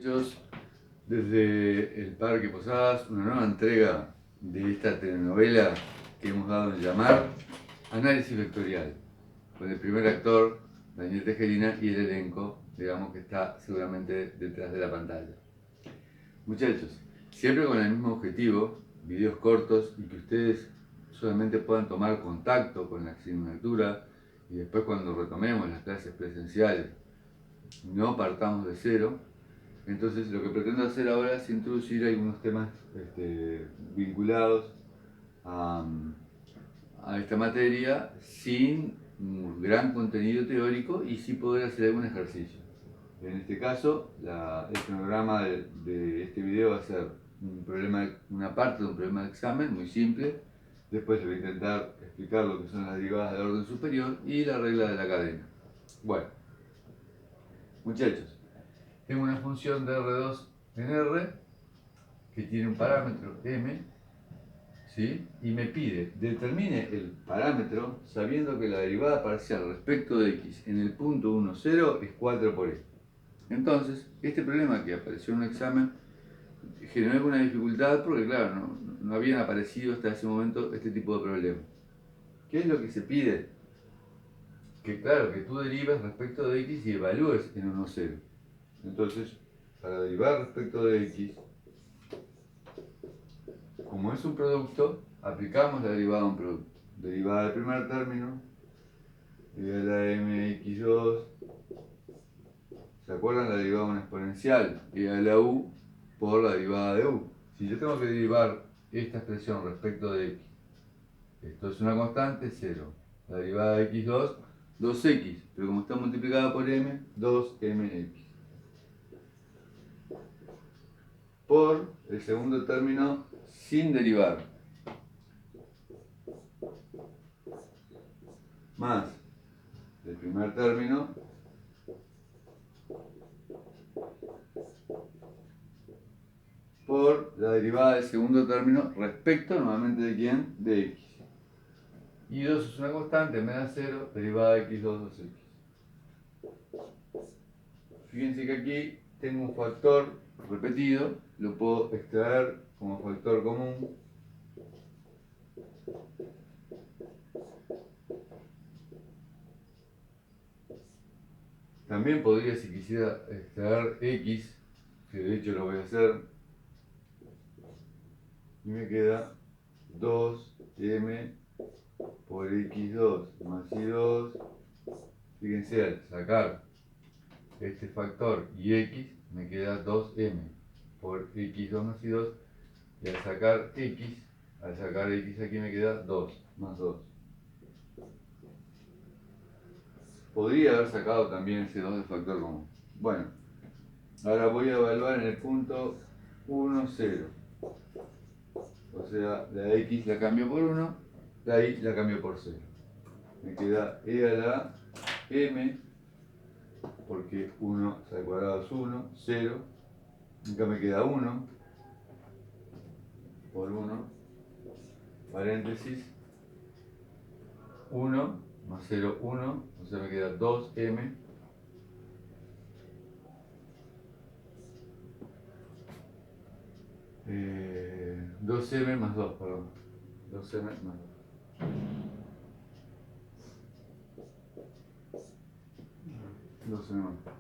Muchachos, desde el Parque Posadas, una nueva entrega de esta telenovela que hemos dado en llamar Análisis Vectorial, con el primer actor, Daniel Tejerina, y el elenco, digamos, que está seguramente detrás de la pantalla. Muchachos, siempre con el mismo objetivo, videos cortos y que ustedes solamente puedan tomar contacto con la asignatura y después cuando retomemos las clases presenciales no partamos de cero. Entonces lo que pretendo hacer ahora es introducir algunos temas vinculados a esta materia sin un gran contenido teórico y sí poder hacer algún ejercicio. En este caso, el cronograma de este video va a ser una parte de un problema de examen muy simple. Después voy a intentar explicar lo que son las derivadas del orden superior y la regla de la cadena. Bueno, muchachos, tengo una función de R2 en R que tiene un parámetro m, ¿sí? Y me pide determine el parámetro sabiendo que la derivada parcial respecto de x en el punto 1, 0 es 4 por e. Entonces, este problema que apareció en un examen generó alguna dificultad porque, claro, no habían aparecido hasta ese momento este tipo de problemas. ¿Qué es lo que se pide? Que, claro, que tú derives respecto de x y evalúes en 1, 0. Entonces, para derivar respecto de x, como es un producto, aplicamos la derivada a un producto. Derivada del primer término, igual a mx2. ¿Se acuerdan? La derivada de una exponencial, igual a u por la derivada de u. Si yo tengo que derivar esta expresión respecto de x, esto es una constante, 0. La derivada de x2, 2x, pero como está multiplicada por m, 2mx. Por el segundo término sin derivar, más el primer término por la derivada del segundo término respecto nuevamente de quién, de x. Y 2 es una constante, me da 0, derivada de x2, 2x. Fíjense que aquí tengo un factor repetido, lo puedo extraer como factor común. También podría, si quisiera, extraer x, que de hecho lo voy a hacer, y me queda 2m por x2 más y2. Fíjense, al sacar este factor y x, me queda 2m por x2 más y2, y al sacar x aquí me queda 2 más 2. Podría haber sacado también ese 2 de factor común. Bueno, ahora voy a evaluar en el punto 1, 0. O sea, la x la cambio por 1, la y la cambio por 0. Me queda e a la m, porque 1 al cuadrado es 1, 0. Acá me queda 1 por 1, paréntesis, 1 más 0, 1, o sea me queda 2m. 2m más 2, perdón. 2m más 2. 2m más 2.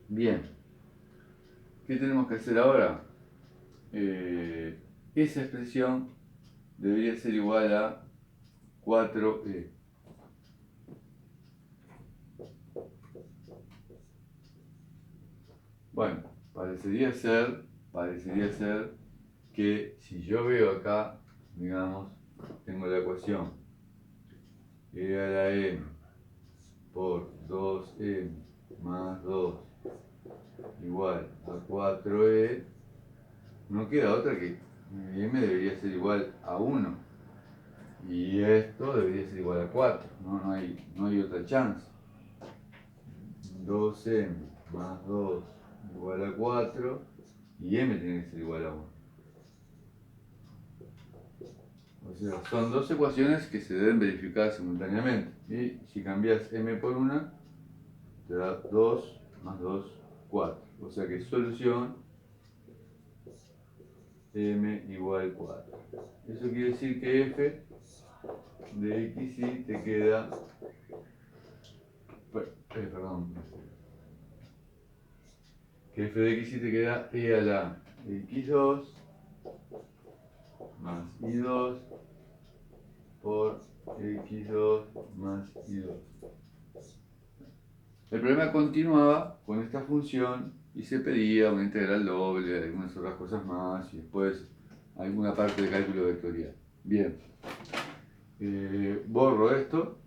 Bien. ¿Qué tenemos que hacer ahora? Esa expresión debería ser igual a 4e. Bueno, parecería ser que si yo veo acá, digamos, tengo la ecuación e a la m por 2m más 2 igual a 4e, no queda otra que m debería ser igual a 1 y esto debería ser igual a 4, no hay otra chance. 2m más 2 igual a 4 y m tiene que ser igual a 1. O sea, son dos ecuaciones que se deben verificar simultáneamente. Y si cambias m por una, te da 2 más 2, 4. O sea que solución m igual 4. Eso quiere decir que f de x y te queda, perdón, que f de x y te queda e a la x2 más y2 por x2 más y2. El problema continuaba con esta función y se pedía una integral doble, algunas otras cosas más y después alguna parte de cálculo vectorial. Bien, borro esto.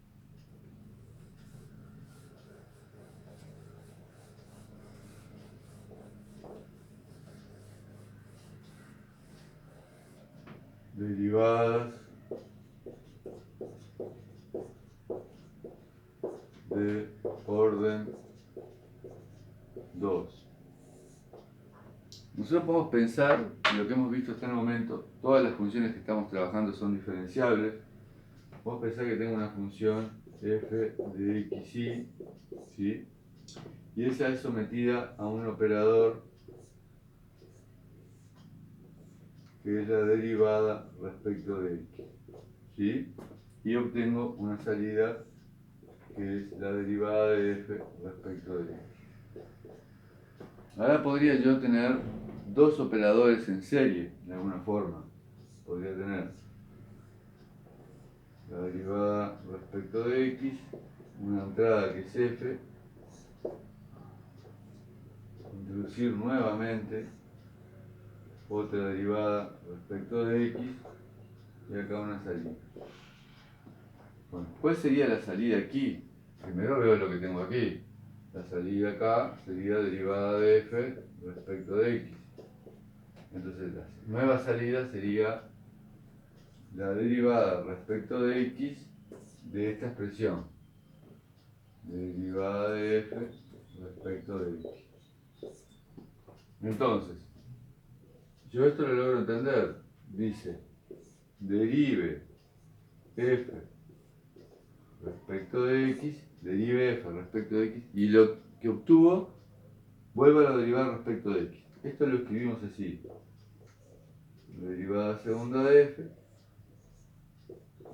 Derivadas de orden 2. Nosotros podemos pensar, en lo que hemos visto hasta el momento, todas las funciones que estamos trabajando son diferenciables. Podemos pensar que tengo una función f de xy, ¿sí? Y esa es sometida a un operador que es la derivada respecto de x, ¿sí? Y obtengo una salida que es la derivada de f respecto de x. Ahora podría yo tener dos operadores en serie, de alguna forma. Podría tener la derivada respecto de x, una entrada que es f, introducir nuevamente otra derivada respecto de x y acá una salida. Bueno, ¿cuál sería la salida aquí? Primero veo lo que tengo aquí. La salida acá sería derivada de f respecto de x. Entonces la nueva salida sería la derivada respecto de x de esta expresión. Derivada de f respecto de x. Entonces, yo esto lo logro entender. Dice, derive f respecto de x, derive f respecto de x, y lo que obtuvo, vuelva a derivar respecto de x. Esto lo escribimos así. Derivada segunda de f,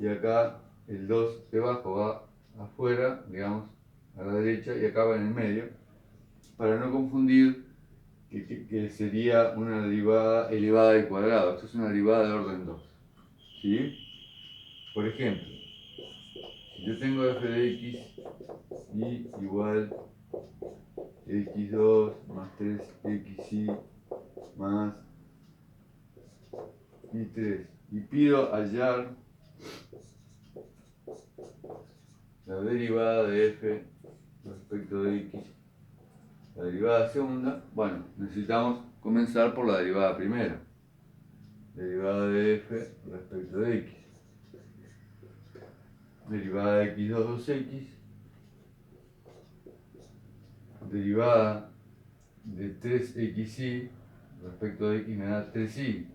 y acá el 2 debajo va afuera, digamos, a la derecha, y acá va en el medio, para no confundir que sería una derivada elevada al cuadrado. Esto es una derivada de orden 2. ¿Sí? Por ejemplo, si yo tengo f de x y igual x2 más 3xy más y3, y pido hallar la derivada de f respecto de x, la derivada segunda, bueno, necesitamos comenzar por la derivada primera. Derivada de f respecto de x. Derivada de x2 2x. Derivada de 3xy respecto de x me da 3y.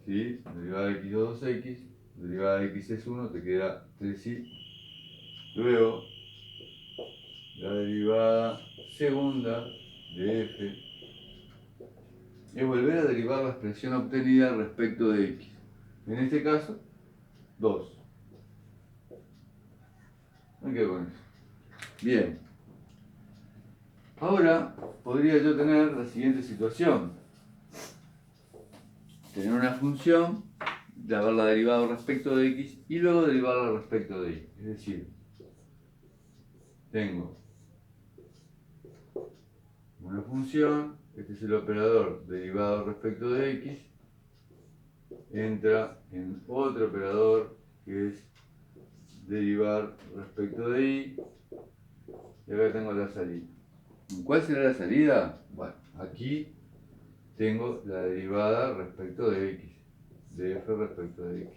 ¿Sí? Derivada de x2 2x. Derivada de x es 1, te queda 3y. Luego, la derivada segunda de f es volver a derivar la expresión obtenida respecto de x. En este caso, 2. Me quedo con eso. Bien. Ahora podría yo tener la siguiente situación. Tener una función, de haberla derivado respecto de x y luego derivarla respecto de y. Es decir, tengo una función, este es el operador derivado respecto de x, entra en otro operador que es derivar respecto de y acá tengo la salida. ¿Cuál será la salida? Bueno, aquí tengo la derivada respecto de x, de f respecto de x.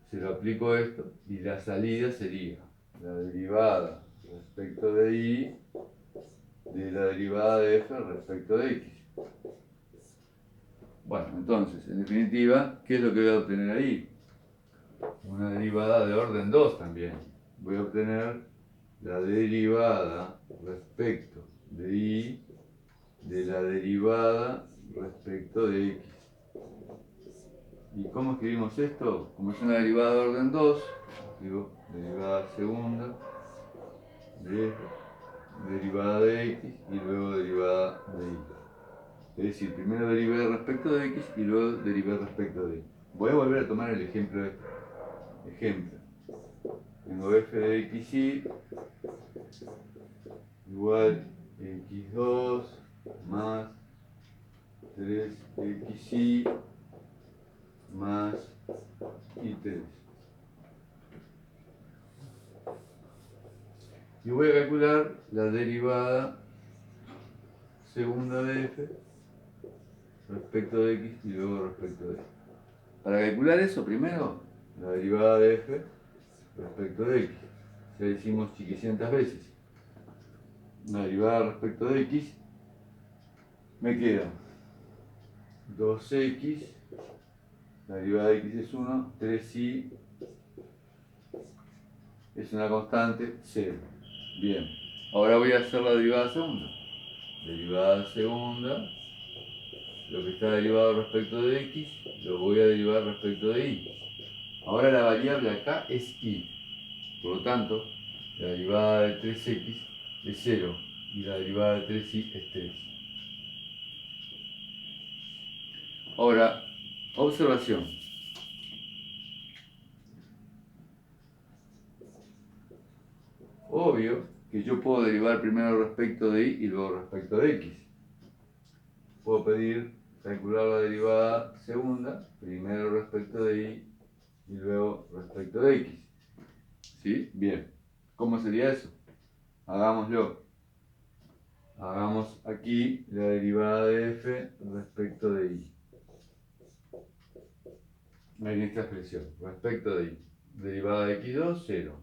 Se lo aplico esto y la salida sería la derivada respecto de y de la derivada de f respecto de x. Bueno, entonces, en definitiva, ¿qué es lo que voy a obtener ahí? Una derivada de orden 2 también. Voy a obtener la derivada respecto de y de la derivada respecto de x. ¿Y cómo escribimos esto? Como es una derivada de orden 2, escribo derivada segunda de derivada de x y luego derivada de y. Es decir, primero derivé respecto de x y luego derivé respecto de y. Voy a volver a tomar el ejemplo este. Ejemplo. Tengo f de xy igual x2 más 3xy más y3. Y voy a calcular la derivada segunda de f respecto de x y luego respecto de y. Para calcular eso, primero, la derivada de f respecto de x. Ya hicimos chiquicientas veces. La derivada respecto de x me queda 2x, la derivada de x es 1, 3y es una constante, 0. Bien, ahora voy a hacer la derivada segunda. Derivada segunda, lo que está derivado respecto de x, lo voy a derivar respecto de y. Ahora la variable acá es y. Por lo tanto, la derivada de 3x es 0 y la derivada de 3y es 3. Ahora, observación. Obvio que yo puedo derivar primero respecto de y luego respecto de x. Puedo pedir calcular la derivada segunda, primero respecto de y luego respecto de x. ¿Sí? Bien. ¿Cómo sería eso? Hagámoslo. Hagamos aquí la derivada de f respecto de y. En esta expresión, respecto de y. Derivada de x2, 0.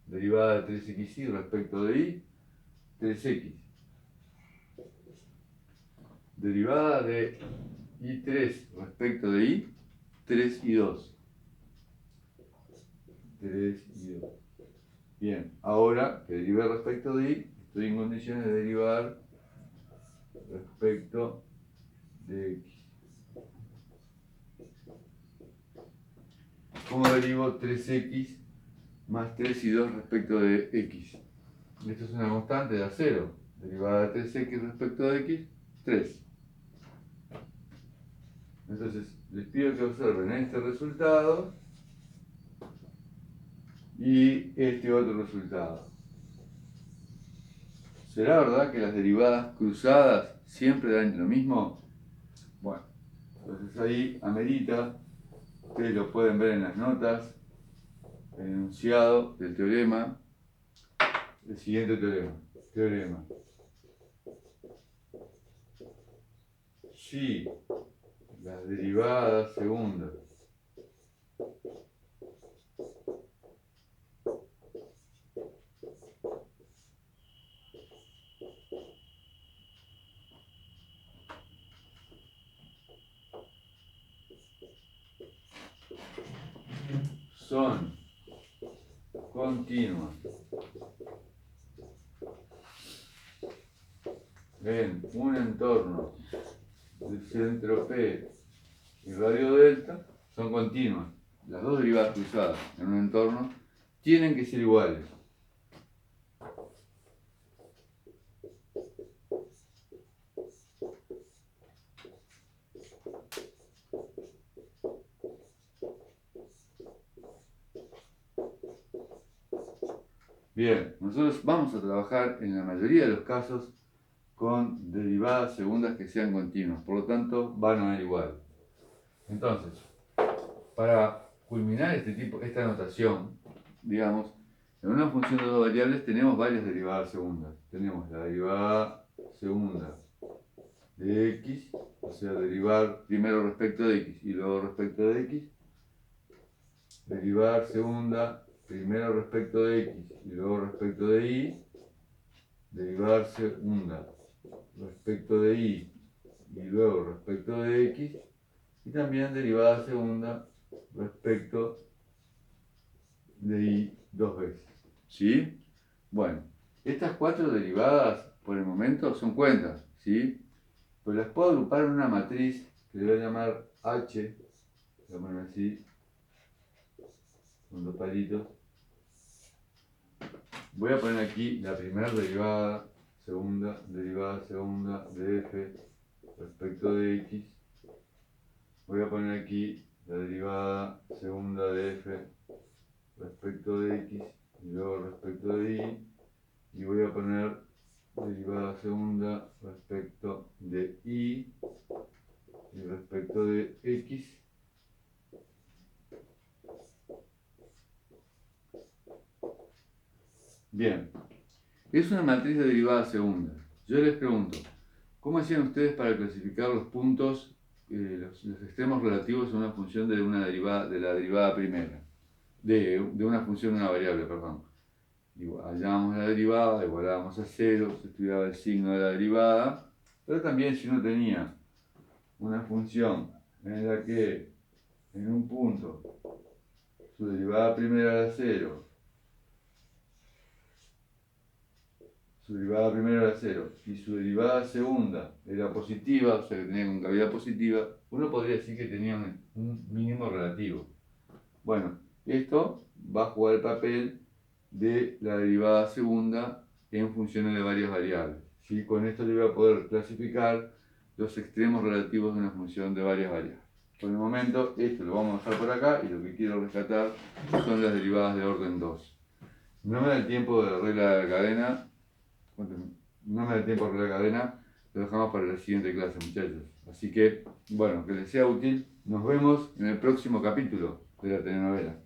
Derivada de 3xy respecto de y, 3x. Derivada de y3 respecto de y, 3 y 2. 3 y 2. Bien, ahora que derivé respecto de y, estoy en condiciones de derivar respecto de x. ¿Cómo derivo 3x más 3 y 2 respecto de x? Esto es una constante de a 0. Derivada de 3x respecto de x, 3. Entonces, les pido que observen este resultado y este otro resultado. ¿Será verdad que las derivadas cruzadas siempre dan lo mismo? Bueno, entonces ahí amerita, ustedes lo pueden ver en las notas, el enunciado del teorema, el siguiente teorema. Si las derivadas segundas son continuas en un entorno de centro P y radio delta, son continuas. Las dos derivadas cruzadas en un entorno tienen que ser iguales. Bien, nosotros vamos a trabajar en la mayoría de los casos con derivadas segundas que sean continuas, por lo tanto van a dar igual. Entonces, para culminar esta notación, digamos, en una función de dos variables tenemos varias derivadas segundas. Tenemos la derivada segunda de x, o sea, derivar primero respecto de x y luego respecto de x. Derivar segunda primero respecto de x y luego respecto de y. Derivar segunda respecto de y y luego respecto de x. Y también derivada segunda respecto de y dos veces. ¿Sí? Bueno, estas 4 derivadas por el momento son cuentas, ¿sí? Pero las puedo agrupar en una matriz que le voy a llamar H, voy a poner así, con 2 palitos. Voy a poner aquí la primera derivada segunda de f respecto de x. Voy a poner aquí la derivada segunda de f respecto de x y luego respecto de y. Y voy a poner derivada segunda respecto de y respecto de x. Bien, es una matriz de derivada segunda. Yo les pregunto, ¿cómo hacían ustedes para clasificar los puntos, los extremos relativos a una función de una derivada, de la derivada primera? De una función de una variable, perdón. Hallábamos la derivada, igualábamos a 0, se estudiaba el signo de la derivada, pero también si uno tenía una función en la que en un punto su derivada primera era 0, y su derivada segunda era positiva, o sea que tenía concavidad positiva, uno podría decir que tenía un mínimo relativo. Bueno, esto va a jugar el papel de la derivada segunda en funciones de varias variables, ¿sí? Con esto yo voy a poder clasificar los extremos relativos de una función de varias variables. Por el momento, esto lo vamos a dejar por acá y lo que quiero rescatar son las derivadas de orden 2. No me da el tiempo de regla de la cadena. No me da tiempo de regla de cadena. Lo dejamos para la siguiente clase, muchachos. Así que, bueno, que les sea útil. Nos vemos en el próximo capítulo de la telenovela.